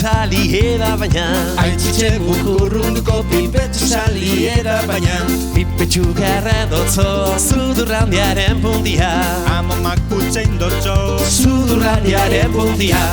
saliera baina Aitzitxe mukurrunduko pipetxu saliera baina Pipetxu garradotzo Zudurrandiaren puntia Amomak utzein dotxo Zudurrandiaren puntia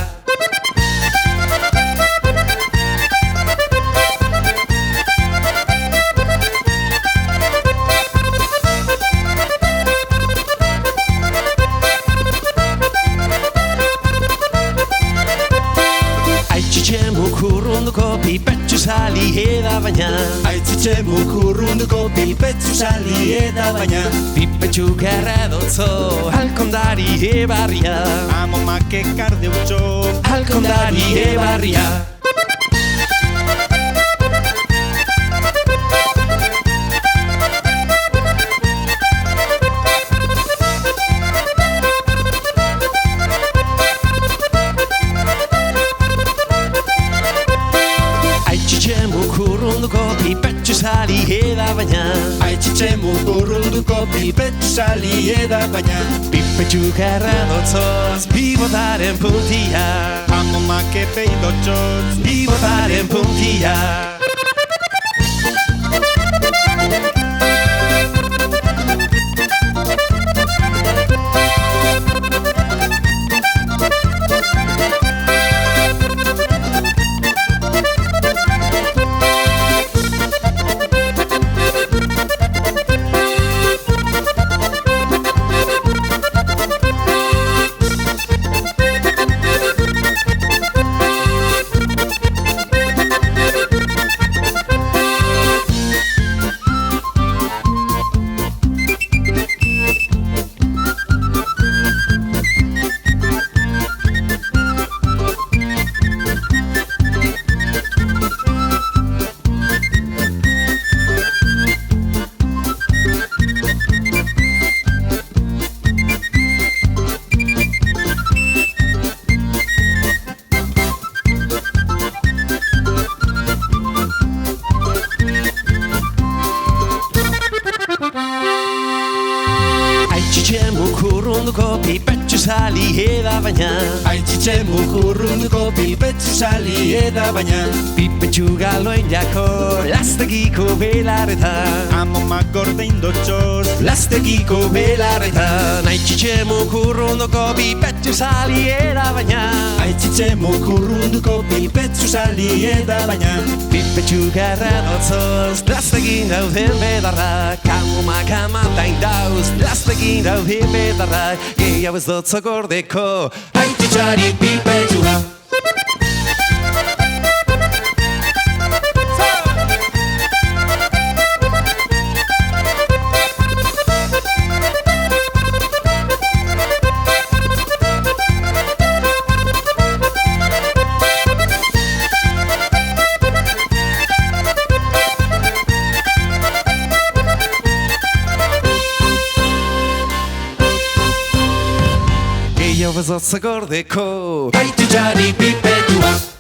Mukurrunduko pipetxu saliera baina Aitzitxe mukurrunduko pipetxu saliera baina Pipetxu garradotzo Alkondari ebarria Amomak ekarde utxo Alkondari ebarria Mukurrunduko pipetxu saliera baina Aitzitxe mukurrunduko pipetxu saliera baina Pipetxu garradotzoz Bibotaren puntia Amomak epei dotxoz Bibotaren puntia Aitzitxe mukurrunduko pipetxu saliera baina Aitzitxe mukurrunduko pipetxu saliera baina Pipetxu galoin jako Lastegiko belarretan Amomak gordein dotxoz Lastegiko belarretan Aitzitxe mukurrunduko pipetxu saliera baina Aitzitxe mukurrunduko pipetxu saliera baina Pipetxu garradotzoz Lastegin dauden bedarrak Amomak amatain dauz Lastegin dauden bedarrak Gehiago ez dotzo gordeko Aitzitxari pipetxua Gehiago ez dotzo gordeko Aitzitxari pipetxua